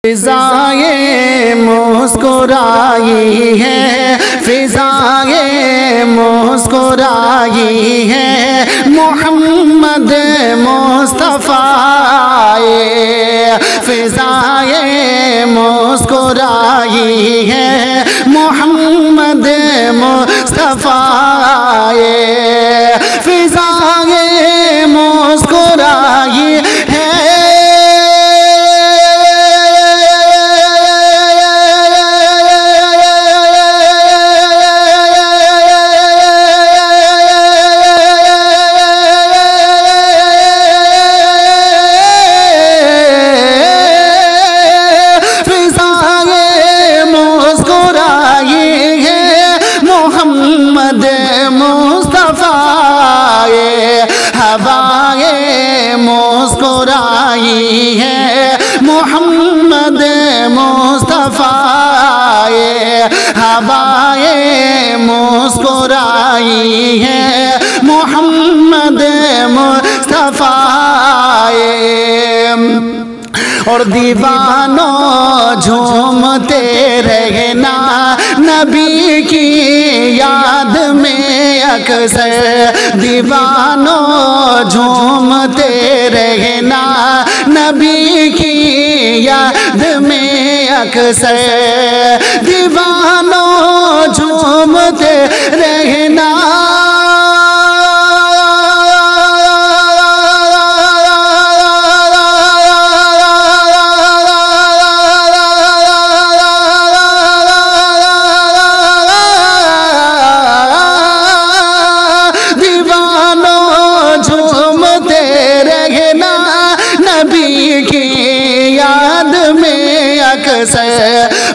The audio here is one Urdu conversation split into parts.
فضائیں مسکرائی ہے، فضائیں مسکرائی ہے، محمد مصطفیٰ فضائیں مسکرائی ہے، محمد مصطفیٰ فضائیں مسکرائی ہے، ہوائیں مسکرائی ہے، محمد مصطفیٰ ہوائیں مسکرائی ہے، محمد مصطفیٰ اور دیوانوں جھومتے رہنا نبی کی یاد میں اکثر، دیوانوں جھومتے رہنا نبی کی یاد میں اکثر، دیوانوں جھومتے رہنا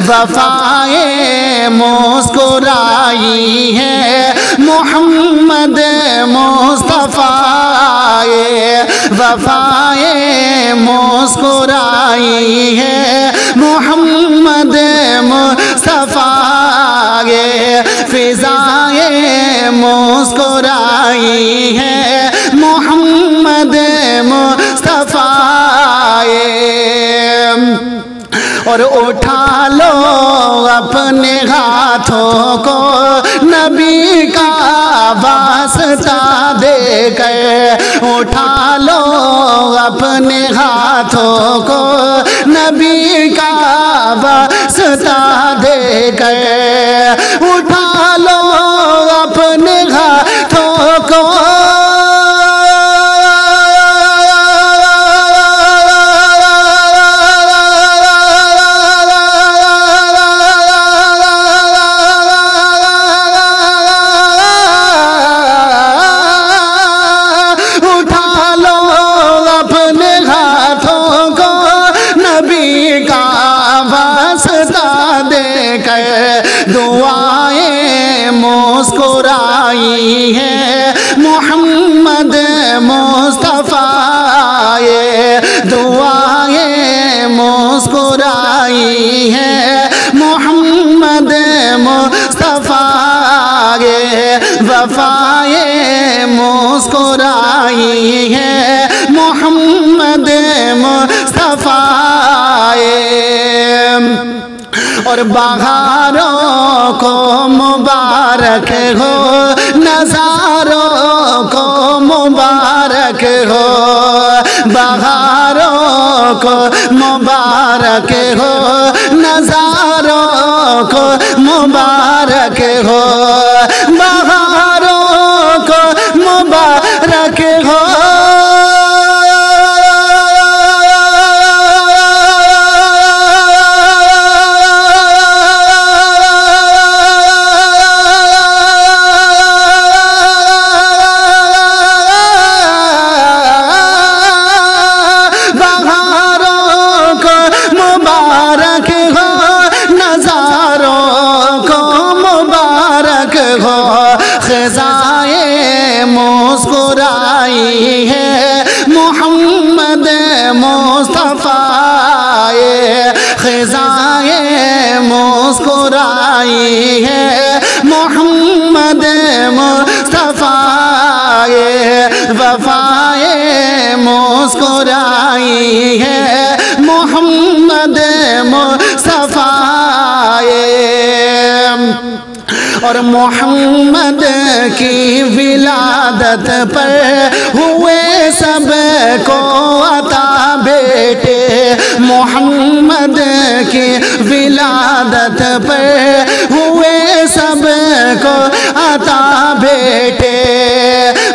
وفائیں مسکرائی ہے، محمد مصطفیٰ وفائیں مسکرائی ہے، محمد مصطفیٰ فضائیں مسکرائی ہے، محمد مصطفیٰ اور اٹھا لو اپنے ہاتھوں کو نبی کا واسطہ دے کر، اٹھا لو اپنے ہاتھوں کو نبی کا واسطہ دے کر، اٹھا لو اپنے ہاتھوں کو دعائیں مسکرائی ہے، محمد مصطفیٰ دعائیں مسکرائی ہے، محمد مصطفیٰ وفائیں مسکرائی ہے، محمد مصطفیٰ اور بہاروں کو مبارک ہو، نظاروں کو مبارک ہو، بہاروں کو مبارک ہو، نظاروں کو مبارک ہو، بہاروں کو مبارک ہو، خزائیں مسکرائی ہے، محمد مصطفیٰ خزائیں مسکرائی ہے، محمد مصطفیٰ وفائیں مسکرائی ہے، محمد مصطفیٰ اور محمد کی ولادت پر ہوئے سب کو عطا بیٹے محمد کی ولادت پر ہوئے سب کو عطا بیٹے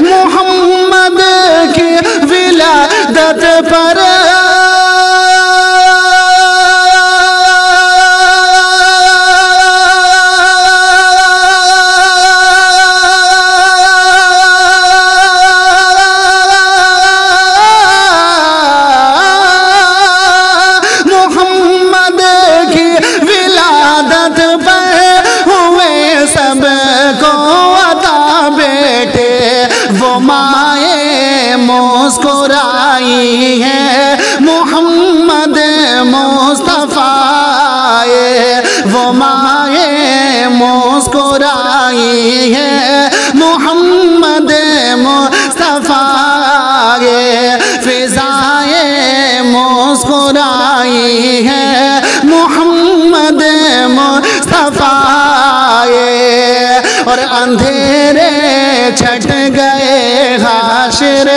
محمد کی ولادت پر مسکرائی ہے محمد مصطفیٰ وہ مائیں مسکرائی ہے محمد مصطفیٰ فضائیں مسکرائی ہے محمد مصطفیٰ اور اندھیرے چھٹ گئے حاشر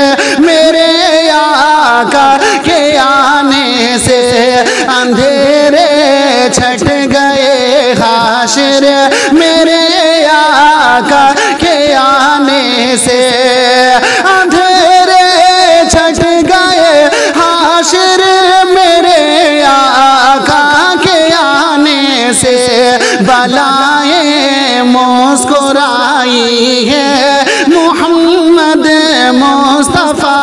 میرے آقا کے آنے سے اندھیرے چھٹ گئے حاشر میرے آقا کے آنے سے اندھیرے چھٹ گئے حاشر میرے آقا کے آنے سے بلائیں مسکرائی ہے محمد مصطفیٰ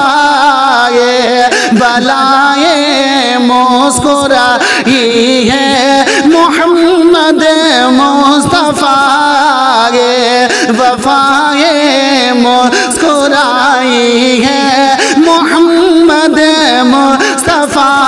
بلائیں مسکرائی ہے محمد مصطفیٰ وفائیں مسکرائی ہے محمد مصطفیٰ